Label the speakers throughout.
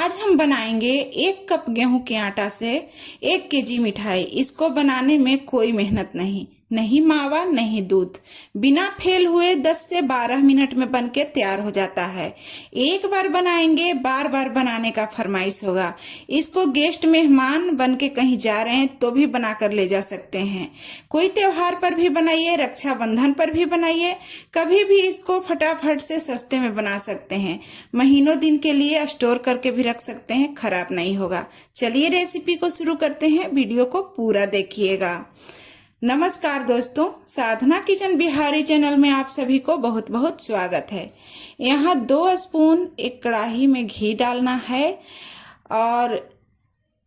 Speaker 1: आज हम बनाएंगे 1 कप गेहूं के आटा से 1 केजी मिठाई। इसको बनाने में कोई मेहनत नहीं, नहीं मावा नहीं दूध, बिना फेल हुए 10 से 12 मिनट में बनके तैयार हो जाता है। एक बार बनाएंगे बार बार बनाने का फरमाइश होगा। इसको गेस्ट मेहमान बन के कहीं जा रहे हैं तो भी बना कर ले जा सकते हैं। कोई त्योहार पर भी बनाइए, रक्षाबंधन पर भी बनाइए, कभी भी इसको फटाफट से सस्ते में बना सकते हैं। महीनों दिन के लिए स्टोर करके भी रख सकते हैं, खराब नहीं होगा। चलिए रेसिपी को शुरू करते हैं, वीडियो को पूरा देखिएगा। नमस्कार दोस्तों, साधना किचन बिहारी चैनल में आप सभी को बहुत बहुत स्वागत है। यहाँ 2 स्पून एक कढ़ाई में घी डालना है और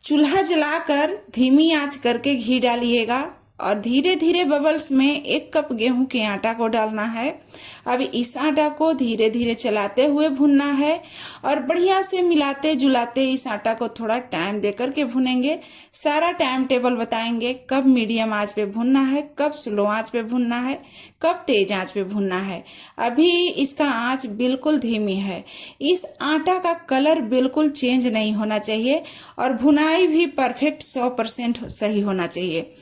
Speaker 1: चूल्हा जलाकर धीमी आंच करके घी डालिएगा और धीरे धीरे बबल्स में 1 कप गेहूं के आटा को डालना है। अब इस आटा को धीरे धीरे चलाते हुए भूनना है और बढ़िया से मिलाते जुलाते इस आटा को थोड़ा टाइम देकर के भुनेंगे। सारा टाइम टेबल बताएंगे, कब मीडियम आंच पे भुनना है, कब स्लो आंच पे भुनना है, कब तेज आंच पे भुनना है। अभी इसका आंच बिल्कुल धीमी है। इस आटा का कलर बिल्कुल चेंज नहीं होना चाहिए और भुनाई भी परफेक्ट 100% सही होना चाहिए।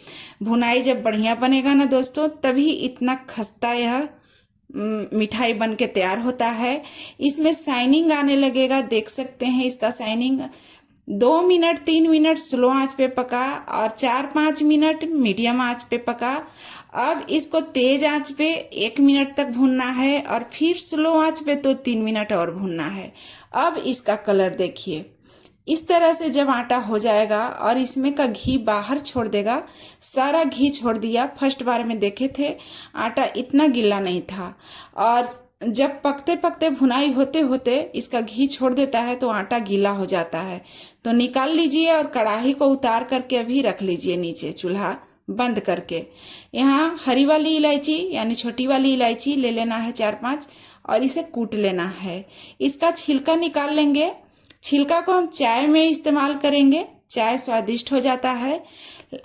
Speaker 1: भुनाई जब बढ़िया बनेगा ना दोस्तों, तभी इतना खस्ता यह मिठाई बन के तैयार होता है। इसमें शाइनिंग आने लगेगा, देख सकते हैं इसका शाइनिंग। 2 मिनट 3 मिनट स्लो आंच पे पका और 4-5 मिनट मीडियम आंच पे पका। अब इसको तेज आंच पे 1 मिनट तक भूनना है और फिर स्लो आंच पे तो 3 मिनट और भूनना है। अब इसका कलर देखिए, इस तरह से जब आटा हो जाएगा और इसमें का घी बाहर छोड़ देगा, सारा घी छोड़ दिया। फर्स्ट बार में देखे थे आटा इतना गीला नहीं था और जब पकते पकते भुनाई होते होते इसका घी छोड़ देता है तो आटा गीला हो जाता है। तो निकाल लीजिए और कढ़ाई को उतार करके अभी रख लीजिए नीचे, चूल्हा बंद करके। यहाँ हरी वाली इलायची यानी छोटी वाली इलायची ले लेना है 4-5 और इसे कूट लेना है। इसका छिलका निकाल लेंगे। छिलका को हम चाय में इस्तेमाल करेंगे, चाय स्वादिष्ट हो जाता है।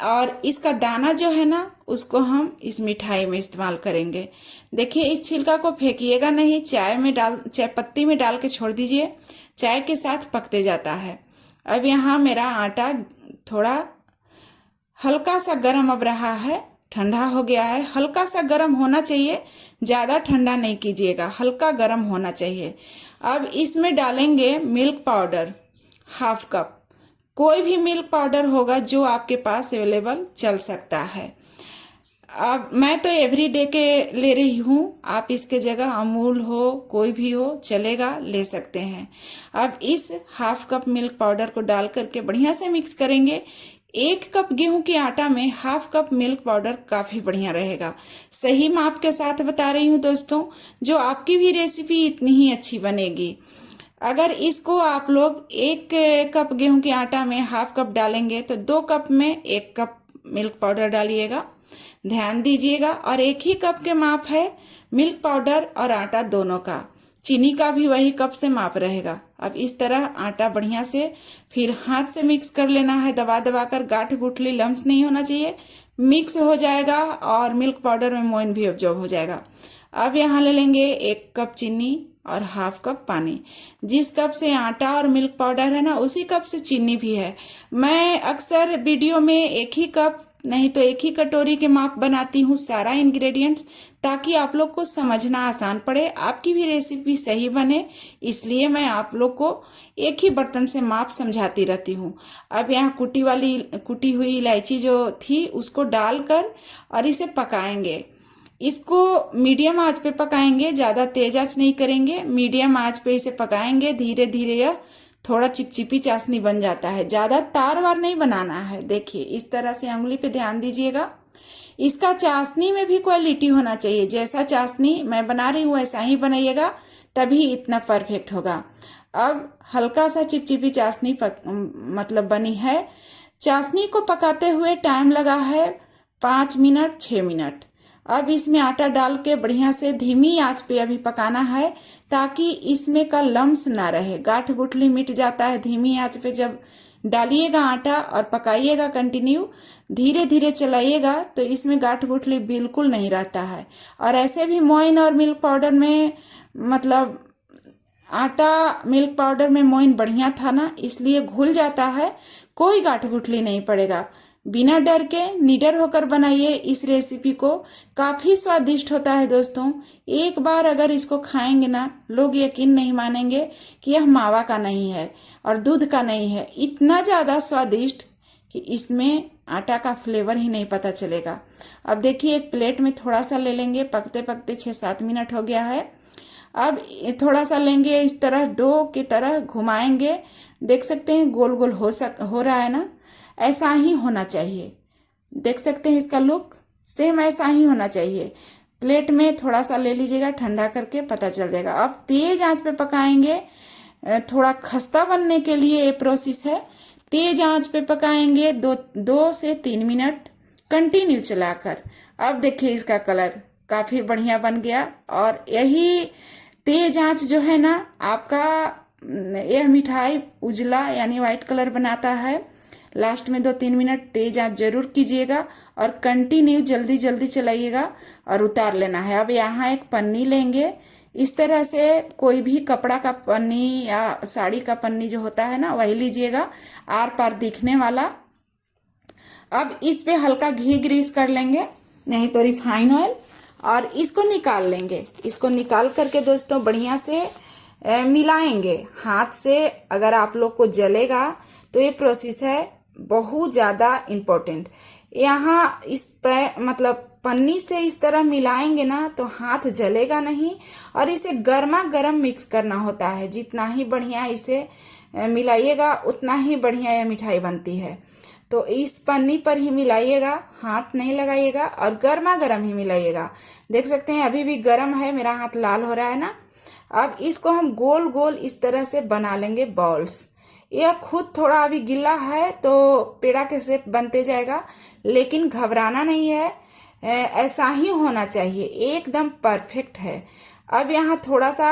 Speaker 1: और इसका दाना जो है ना, उसको हम इस मिठाई में इस्तेमाल करेंगे। देखिए इस छिलका को फेंकिएगा नहीं, चाय पत्ती में डाल के छोड़ दीजिए, चाय के साथ पकते जाता है। अब यहाँ मेरा आटा थोड़ा हल्का सा गर्म अब रहा है, ठंडा हो गया है। हल्का सा गर्म होना चाहिए, ज़्यादा ठंडा नहीं कीजिएगा, हल्का गर्म होना चाहिए। अब इसमें डालेंगे मिल्क पाउडर 1/2 कप। कोई भी मिल्क पाउडर होगा जो आपके पास अवेलेबल चल सकता है। अब मैं तो एवरीडे के ले रही हूँ, आप इसके जगह अमूल हो कोई भी हो चलेगा, ले सकते हैं। अब इस 1/2 कप मिल्क पाउडर को डाल करके बढ़िया से मिक्स करेंगे। 1 कप गेहूं के आटा में 1/2 कप मिल्क पाउडर काफी बढ़िया रहेगा। सही माप के साथ बता रही हूँ दोस्तों, जो आपकी भी रेसिपी इतनी ही अच्छी बनेगी। अगर इसको आप लोग 1 कप गेहूं के आटा में 1/2 कप डालेंगे तो 2 कप में 1 कप मिल्क पाउडर डालिएगा, ध्यान दीजिएगा। और 1 ही कप के माप है मिल्क पाउडर और आटा दोनों का। चीनी का भी वही कप से माप रहेगा। अब इस तरह आटा बढ़िया से फिर हाथ से मिक्स कर लेना है, दबा दबा कर। गांठ गुठली लम्स नहीं होना चाहिए, मिक्स हो जाएगा और मिल्क पाउडर में मोइन भी ऑब्जॉर्ब हो जाएगा। अब यहाँ ले लेंगे 1 कप चीनी और 1/2 कप पानी। जिस कप से आटा और मिल्क पाउडर है ना, उसी कप से चीनी भी है। मैं अक्सर वीडियो में 1 ही कप नहीं तो 1 ही कटोरी के माप बनाती हूँ सारा इंग्रेडिएंट्स, ताकि आप लोग को समझना आसान पड़े, आपकी भी रेसिपी सही बने। इसलिए मैं आप लोग को 1 ही बर्तन से माप समझाती रहती हूँ। अब यहाँ कुटी हुई इलायची जो थी उसको डालकर और इसे पकाएंगे। इसको मीडियम आंच पे पकाएंगे, ज़्यादा तेज आंच नहीं करेंगे, मीडियम आंच पे इसे पकाएंगे। धीरे धीरे यह थोड़ा चिपचिपी चाशनी बन जाता है, ज़्यादा तार वार नहीं बनाना है। देखिए इस तरह से उंगली पे ध्यान दीजिएगा। इसका चाशनी में भी क्वालिटी होना चाहिए, जैसा चाशनी मैं बना रही हूँ वैसा ही बनाइएगा, तभी इतना परफेक्ट होगा। अब हल्का सा चिपचिपी चाशनी मतलब बनी है। चाशनी को पकाते हुए टाइम लगा है 5 मिनट 6 मिनट। अब इसमें आटा डाल के बढ़िया से धीमी आंच पे अभी पकाना है, ताकि इसमें का लम्स ना रहे। गांठ गुठली मिट जाता है धीमी आंच पे जब डालिएगा आटा और पकाइएगा कंटिन्यू, धीरे धीरे चलाइएगा तो इसमें गांठ गुठली बिल्कुल नहीं रहता है। और ऐसे भी मोइन और मिल्क पाउडर में मतलब आटा मिल्क पाउडर में मोइन बढ़िया था ना, इसलिए घुल जाता है, कोई गांठ गुठली नहीं पड़ेगा। बिना डर के निडर होकर बनाइए इस रेसिपी को, काफ़ी स्वादिष्ट होता है दोस्तों। एक बार अगर इसको खाएंगे ना, लोग यकीन नहीं मानेंगे कि यह मावा का नहीं है और दूध का नहीं है। इतना ज़्यादा स्वादिष्ट कि इसमें आटा का फ्लेवर ही नहीं पता चलेगा। अब देखिए एक प्लेट में थोड़ा सा ले लेंगे, पकते पकते 6-7 मिनट हो गया है। अब थोड़ा सा लेंगे, इस तरह डो की तरह घुमाएंगे। देख सकते हैं गोल गोल हो रहा है ना, ऐसा ही होना चाहिए। देख सकते हैं इसका लुक, सेम ऐसा ही होना चाहिए। प्लेट में थोड़ा सा ले लीजिएगा, ठंडा करके पता चल जाएगा। अब तेज आंच पे पकाएंगे, थोड़ा खस्ता बनने के लिए ये प्रोसेस है। तेज आंच पे पकाएंगे 2 से 3 मिनट कंटिन्यू चलाकर। अब देखिए इसका कलर काफ़ी बढ़िया बन गया। और यही तेज आंच जो है ना आपका, यह मिठाई उजला यानी वाइट कलर बनाता है। लास्ट में 2-3 मिनट तेज आंच जरूर कीजिएगा और कंटिन्यू जल्दी जल्दी चलाइएगा और उतार लेना है। अब यहाँ एक पन्नी लेंगे, इस तरह से कोई भी कपड़ा का पन्नी या साड़ी का पन्नी जो होता है ना, वही लीजिएगा, आर पार दिखने वाला। अब इस पे हल्का घी ग्रीस कर लेंगे, नहीं तो रिफाइन ऑयल, और इसको निकाल लेंगे। इसको निकाल करके दोस्तों बढ़िया से मिलाएंगे हाथ से। अगर आप लोग को जलेगा तो ये प्रोसेस है बहुत ज़्यादा इम्पोर्टेंट। यहाँ इस पे मतलब पन्नी से इस तरह मिलाएंगे ना तो हाथ जलेगा नहीं, और इसे गर्मा गर्म मिक्स करना होता है। जितना ही बढ़िया इसे मिलाइएगा उतना ही बढ़िया यह मिठाई बनती है। तो इस पन्नी पर ही मिलाइएगा, हाथ नहीं लगाइएगा, और गर्मा गर्म ही मिलाइएगा। देख सकते हैं अभी भी गर्म है, मेरा हाथ लाल हो रहा है ना। अब इसको हम गोल गोल इस तरह से बना लेंगे बॉल्स। यह खुद थोड़ा अभी गीला है तो पेड़ा के शेप बनते जाएगा, लेकिन घबराना नहीं है, ऐसा ही होना चाहिए, एकदम परफेक्ट है। अब यहाँ थोड़ा सा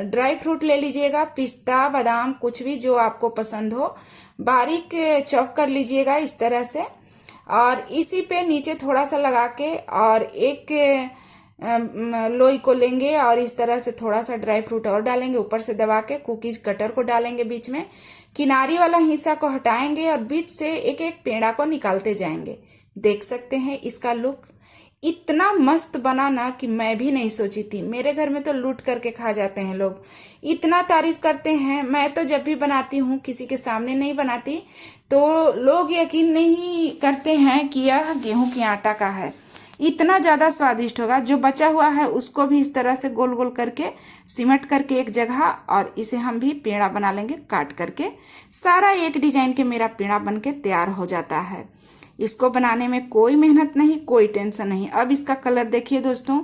Speaker 1: ड्राई फ्रूट ले लीजिएगा, पिस्ता बादाम कुछ भी जो आपको पसंद हो, बारीक चॉप कर लीजिएगा इस तरह से। और इसी पे नीचे थोड़ा सा लगा के और एक लोई को लेंगे और इस तरह से थोड़ा सा ड्राई फ्रूट और डालेंगे, ऊपर से दबा के कुकीज कटर को डालेंगे बीच में, किनारी वाला हिस्सा को हटाएंगे और बीच से एक एक पेड़ा को निकालते जाएंगे। देख सकते हैं इसका लुक इतना मस्त बना ना कि मैं भी नहीं सोची थी। मेरे घर में तो लूट करके खा जाते हैं लोग, इतना तारीफ करते हैं। मैं तो जब भी बनाती हूँ किसी के सामने नहीं बनाती तो लोग यकीन नहीं करते हैं कि यह गेहूं की आटा का है। इतना ज़्यादा स्वादिष्ट होगा। जो बचा हुआ है उसको भी इस तरह से गोल गोल करके सिमट करके एक जगह, और इसे हम भी पेड़ा बना लेंगे काट करके। सारा एक डिजाइन के मेरा पेड़ा बन के तैयार हो जाता है। इसको बनाने में कोई मेहनत नहीं, कोई टेंशन नहीं। अब इसका कलर देखिए दोस्तों,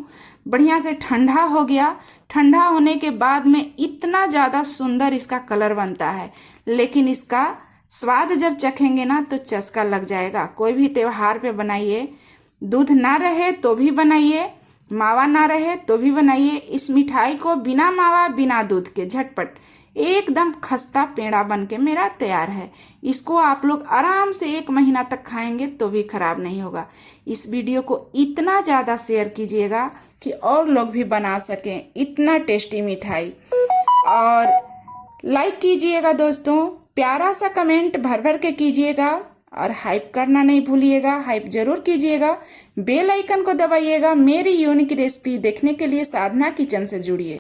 Speaker 1: बढ़िया से ठंडा हो गया। ठंडा होने के बाद में इतना ज़्यादा सुंदर इसका कलर बनता है, लेकिन इसका स्वाद जब चखेंगे ना तो चस्का लग जाएगा। कोई भी त्योहार पे बनाइए, दूध ना रहे तो भी बनाइए, मावा ना रहे तो भी बनाइए। इस मिठाई को बिना मावा बिना दूध के झटपट एकदम खस्ता पेड़ा बन के मेरा तैयार है। इसको आप लोग आराम से 1 महीना तक खाएंगे तो भी खराब नहीं होगा। इस वीडियो को इतना ज़्यादा शेयर कीजिएगा कि और लोग भी बना सकें इतना टेस्टी मिठाई, और लाइक कीजिएगा दोस्तों, प्यारा सा कमेंट भर भर के कीजिएगा, और हाइप करना नहीं भूलिएगा, हाइप जरूर कीजिएगा। बेल आइकन को दबाइएगा। मेरी यूनिक रेसिपी देखने के लिए साधना किचन से जुड़िए।